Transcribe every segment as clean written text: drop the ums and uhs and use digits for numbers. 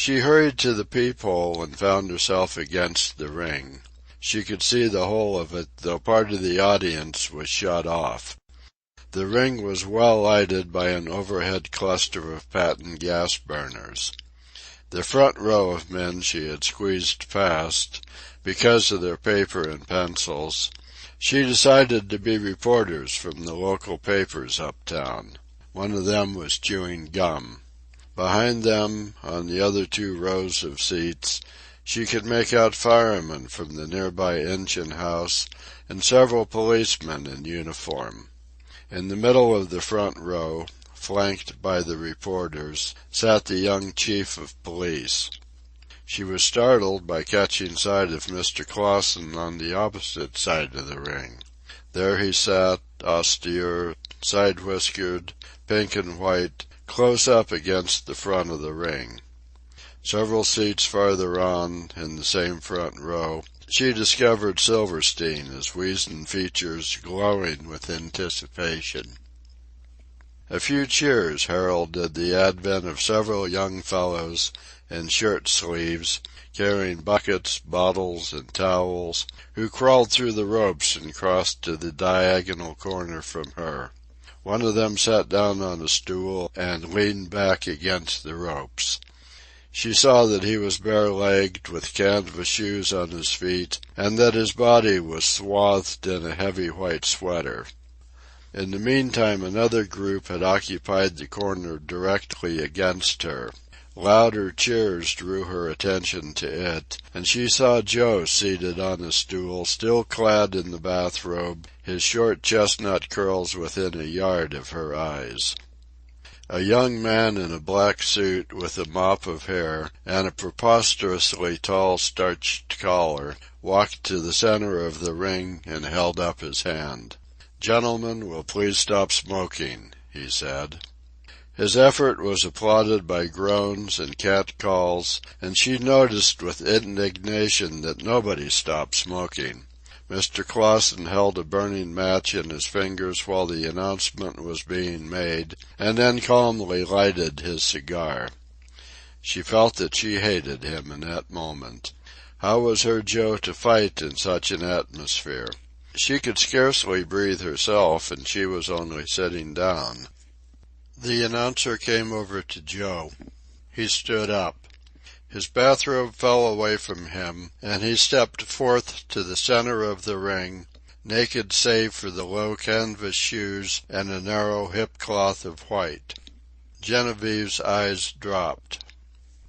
She hurried to the peephole and found herself against the ring. She could see the whole of it, though part of the audience was shut off. The ring was well lighted by an overhead cluster of patent gas burners. The front row of men she had squeezed past, because of their paper and pencils. She decided to be reporters from the local papers uptown. One of them was chewing gum. Behind them, on the other 2 rows of seats, she could make out firemen from the nearby engine house and several policemen in uniform. In the middle of the front row, flanked by the reporters, sat the young chief of police. She was startled by catching sight of Mr. Clausen on the opposite side of the ring. There he sat, austere, side-whiskered, pink and white, close up against the front of the ring. Several seats farther on, in the same front row, she discovered Silverstein, his weazened features glowing with anticipation. A few cheers heralded the advent of several young fellows in shirt sleeves, carrying buckets, bottles, and towels, who crawled through the ropes and crossed to the diagonal corner from her. One of them sat down on a stool and leaned back against the ropes. She saw that he was bare-legged, with canvas shoes on his feet, and that his body was swathed in a heavy white sweater. In the meantime another group had occupied the corner directly against her. Louder cheers drew her attention to it, and she saw Joe seated on a stool, still clad in the bathrobe, his short chestnut curls within a yard of her eyes. A young man in a black suit with a mop of hair and a preposterously tall starched collar walked to the center of the ring and held up his hand. "Gentlemen, will please stop smoking," he said. His effort was applauded by groans and catcalls, and she noticed with indignation that nobody stopped smoking. Mr. Clausen held a burning match in his fingers while the announcement was being made, and then calmly lighted his cigar. She felt that she hated him in that moment. How was her Joe to fight in such an atmosphere? She could scarcely breathe herself, and she was only sitting down. The announcer came over to Joe. He stood up. His bathrobe fell away from him, and he stepped forth to the center of the ring, naked save for the low canvas shoes and a narrow hip-cloth of white. Genevieve's eyes dropped.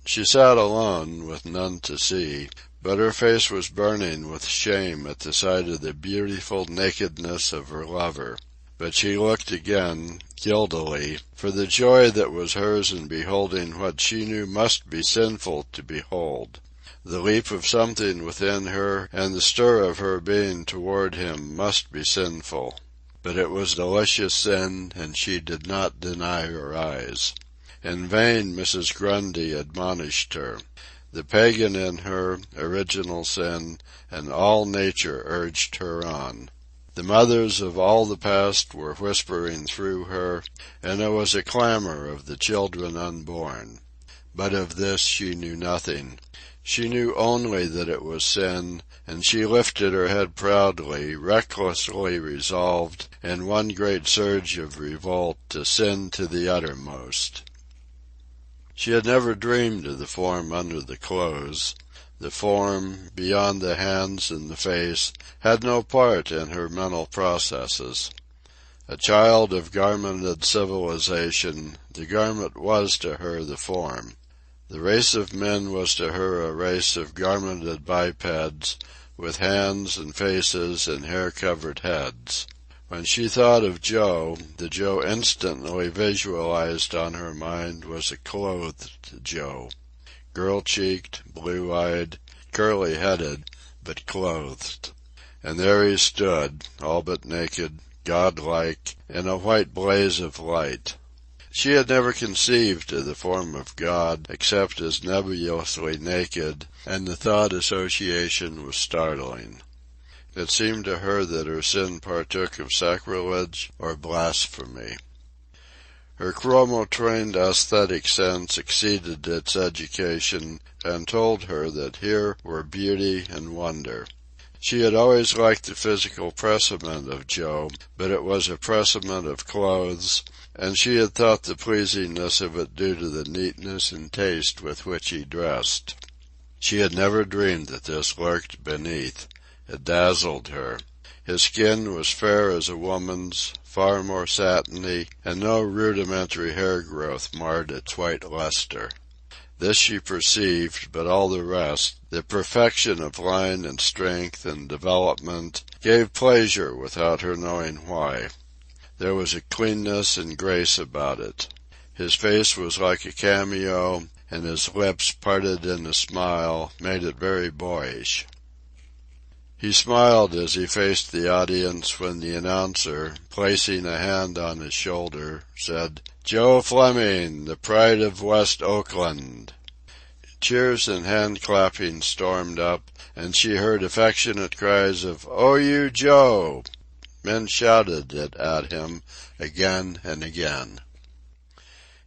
She sat alone, with none to see, but her face was burning with shame at the sight of the beautiful nakedness of her lover. But she looked again, guiltily, for the joy that was hers in beholding what she knew must be sinful to behold. The leap of something within her and the stir of her being toward him must be sinful. But it was delicious sin, and she did not deny her eyes. In vain Mrs. Grundy admonished her. The pagan in her, original sin, and all nature urged her on. The mothers of all the past were whispering through her, and there was a clamor of the children unborn. But of this she knew nothing. She knew only that it was sin, and she lifted her head proudly, recklessly resolved, in one great surge of revolt, to sin to the uttermost. She had never dreamed of the form under the clothes. The form, beyond the hands and the face, had no part in her mental processes. A child of garmented civilization, the garment was to her the form. The race of men was to her a race of garmented bipeds, with hands and faces and hair-covered heads. When she thought of Joe, the Joe instantly visualized on her mind was a clothed Joe. Girl-cheeked, blue-eyed, curly-headed, but clothed. And there he stood, all but naked, godlike, in a white blaze of light. She had never conceived of the form of God except as nebulously naked, and the thought association was startling. It seemed to her that her sin partook of sacrilege or blasphemy. Her chromo-trained aesthetic sense exceeded its education and told her that here were beauty and wonder. She had always liked the physical presentment of Joe, but it was a presentment of clothes, and she had thought the pleasingness of it due to the neatness and taste with which he dressed. She had never dreamed that this lurked beneath. It dazzled her. His skin was fair as a woman's, far more satiny, and no rudimentary hair growth marred its white luster. This she perceived, but all the rest, the perfection of line and strength and development, gave pleasure without her knowing why. There was a cleanness and grace about it. His face was like a cameo, and his lips, parted in a smile, made it very boyish. He smiled as he faced the audience when the announcer, placing a hand on his shoulder, said, "Joe Fleming, the pride of West Oakland." Cheers and hand-clapping stormed up, and she heard affectionate cries of, "Oh, you Joe!" Men shouted it at him again and again.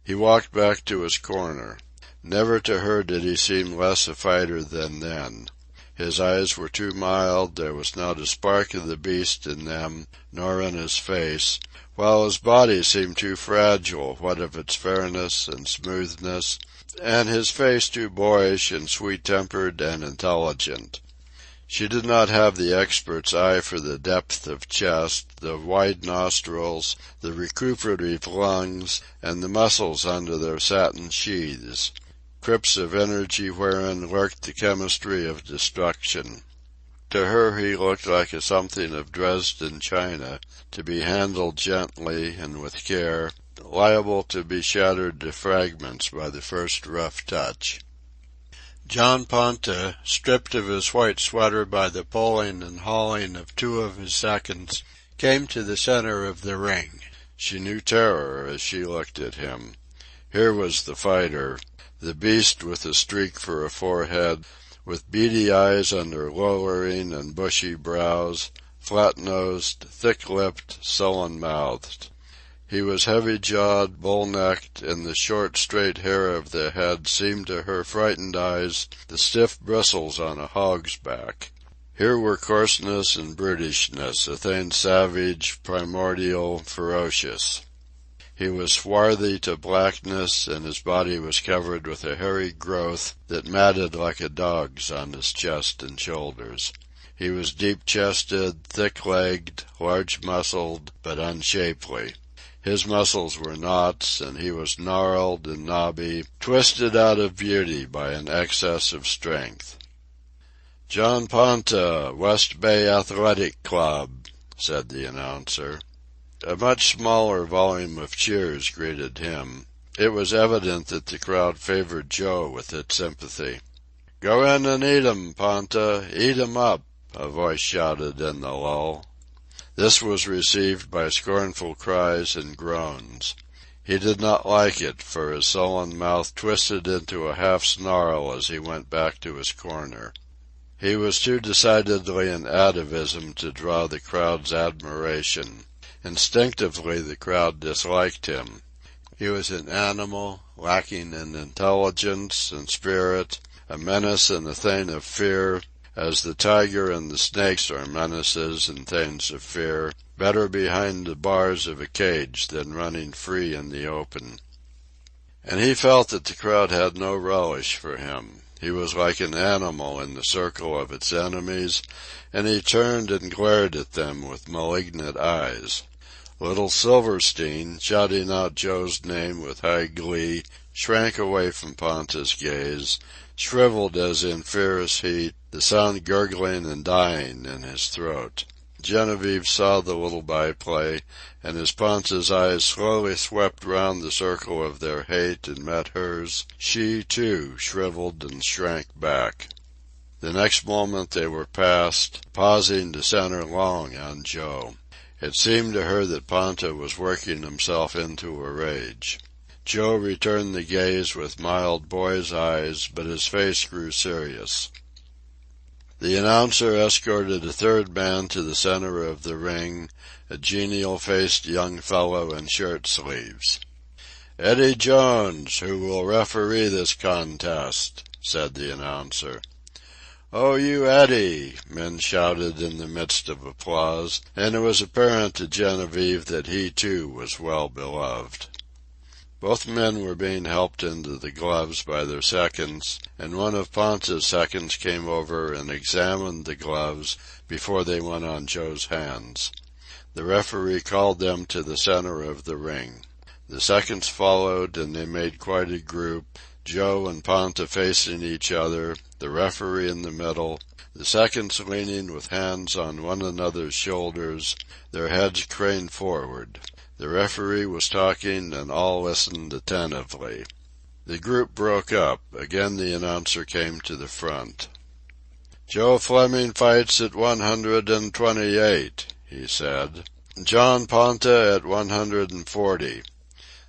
He walked back to his corner. Never to her did he seem less a fighter than then. His eyes were too mild, there was not a spark of the beast in them, nor in his face, while his body seemed too fragile, what of its fairness and smoothness, and his face too boyish and sweet-tempered and intelligent. She did not have the expert's eye for the depth of chest, the wide nostrils, the recuperative lungs, and the muscles under their satin sheaths. Crypts of energy wherein lurked the chemistry of destruction. To her he looked like a something of Dresden china, to be handled gently and with care, liable to be shattered to fragments by the first rough touch. John Ponta, stripped of his white sweater by the pulling and hauling of two of his seconds, came to the center of the ring. She knew terror as she looked at him. Here was the fighter, the beast with a streak for a forehead, with beady eyes under lowering and bushy brows, flat-nosed, thick-lipped, sullen-mouthed. He was heavy-jawed, bull-necked, and the short, straight hair of the head seemed to her frightened eyes the stiff bristles on a hog's back. Here were coarseness and brutishness, a thing savage, primordial, ferocious. He was swarthy to blackness, and his body was covered with a hairy growth that matted like a dog's on his chest and shoulders. He was deep-chested, thick-legged, large-muscled, but unshapely. His muscles were knots, and he was gnarled and knobby, twisted out of beauty by an excess of strength. "John Ponta, West Bay Athletic Club," said the announcer. A much smaller volume of cheers greeted him. It was evident that the crowd favored Joe with its sympathy. "Go in and eat 'em, Ponta, eat 'em up," a voice shouted in the lull. This was received by scornful cries and groans. He did not like it, for his sullen mouth twisted into a half-snarl as he went back to his corner. He was too decidedly an atavism to draw the crowd's admiration. Instinctively the crowd disliked him. He was an animal, lacking in intelligence and spirit, a menace and a thing of fear, as the tiger and the snakes are menaces and things of fear, better behind the bars of a cage than running free in the open. And he felt that the crowd had no relish for him. He was like an animal in the circle of its enemies, and he turned and glared at them with malignant eyes. Little Silverstein, shouting out Joe's name with high glee, shrank away from Ponta's gaze, shriveled as in fierce heat, the sound gurgling and dying in his throat. Genevieve saw the little byplay, and as Ponta's eyes slowly swept round the circle of their hate and met hers, she, too, shriveled and shrank back. The next moment they were past, pausing to center long on Joe. It seemed to her that Ponta was working himself into a rage. Joe returned the gaze with mild boy's eyes, but his face grew serious. The announcer escorted a third man to the center of the ring, a genial-faced young fellow in shirt sleeves. "Eddie Jones, who will referee this contest," said the announcer. "Oh, you Eddie!" men shouted in the midst of applause, and it was apparent to Genevieve that he, too, was well beloved. Both men were being helped into the gloves by their seconds, and one of Ponta's seconds came over and examined the gloves before they went on Joe's hands. The referee called them to the center of the ring. The seconds followed, and they made quite a group, Joe and Ponta facing each other, the referee in the middle, the seconds leaning with hands on one another's shoulders, their heads craned forward. The referee was talking, and all listened attentively. The group broke up. Again the announcer came to the front. "Joe Fleming fights at 128, he said. "John Ponta at 140.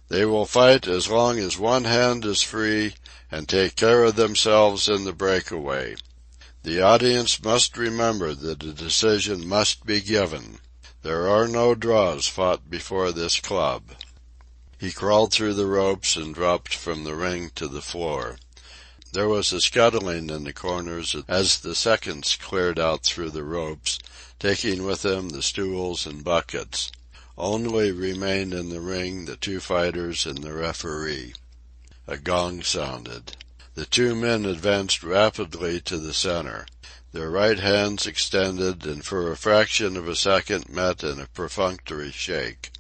They will fight as long as one hand is free and take care of themselves in the breakaway. The audience must remember that a decision must be given. There are no draws fought before this club." He crawled through the ropes and dropped from the ring to the floor. There was a scuttling in the corners as the seconds cleared out through the ropes, taking with them the stools and buckets. Only remained in the ring the two fighters and the referee. A gong sounded. The two men advanced rapidly to the center. Their right hands extended and for a fraction of a second met in a perfunctory shake.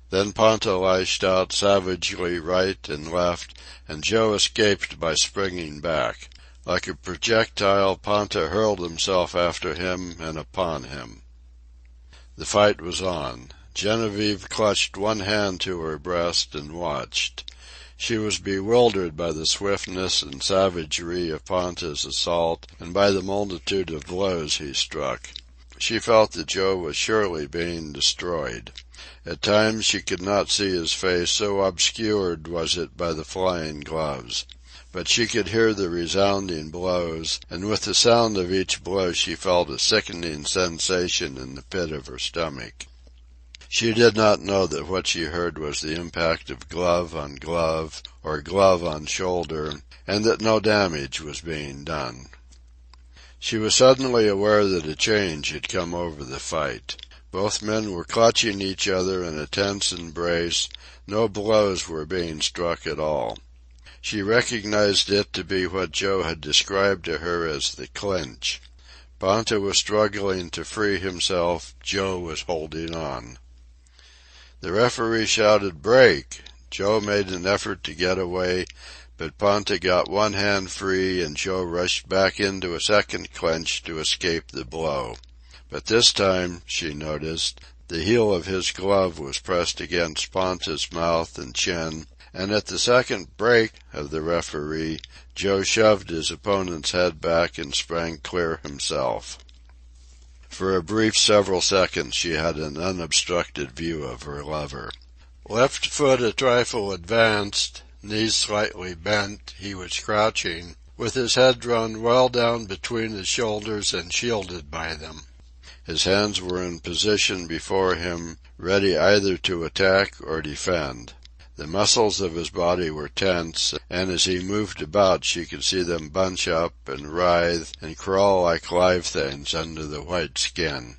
Then Ponta lashed out savagely right and left, and Joe escaped by springing back. Like a projectile, Ponta hurled himself after him and upon him. The fight was on. Genevieve clutched one hand to her breast and watched. She was bewildered by the swiftness and savagery of Ponta's assault and by the multitude of blows he struck. She felt that Joe was surely being destroyed. At times she could not see his face, so obscured was it by the flying gloves. But she could hear the resounding blows, and with the sound of each blow she felt a sickening sensation in the pit of her stomach. She did not know that what she heard was the impact of glove on glove, or glove on shoulder, and that no damage was being done. She was suddenly aware that a change had come over the fight. Both men were clutching each other in a tense embrace. No blows were being struck at all. She recognized it to be what Joe had described to her as the clinch. Ponta was struggling to free himself. Joe was holding on. The referee shouted, "Break!" Joe made an effort to get away, but Ponta got one hand free and Joe rushed back into a second clinch to escape the blow. But this time, she noticed, the heel of his glove was pressed against Ponta's mouth and chin, and at the second "break" of the referee, Joe shoved his opponent's head back and sprang clear himself. For a brief several seconds she had an unobstructed view of her lover. Left foot a trifle advanced, knees slightly bent, he was crouching, with his head drawn well down between his shoulders and shielded by them. His hands were in position before him, ready either to attack or defend. The muscles of his body were tense, and as he moved about she could see them bunch up and writhe and crawl like live things under the white skin.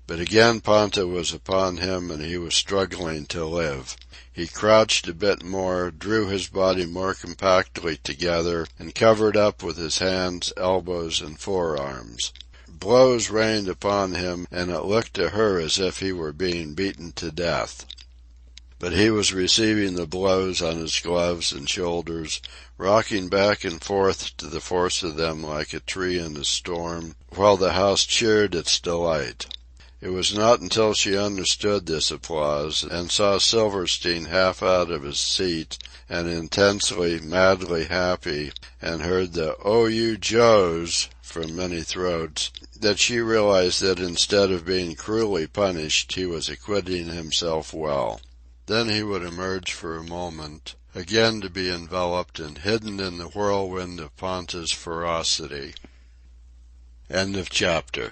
But again Ponta was upon him and he was struggling to live. He crouched a bit more, drew his body more compactly together, and covered up with his hands, elbows, and forearms. Blows rained upon him, and it looked to her as if he were being beaten to death. But he was receiving the blows on his gloves and shoulders, rocking back and forth to the force of them like a tree in a storm, while the house cheered its delight. It was not until she understood this applause, and saw Silverstein half out of his seat, and intensely, madly happy, and heard the "Oh, you Joes!" from many throats, that she realized that instead of being cruelly punished, he was acquitting himself well. Then he would emerge for a moment, again to be enveloped and hidden in the whirlwind of Ponta's ferocity. End of chapter.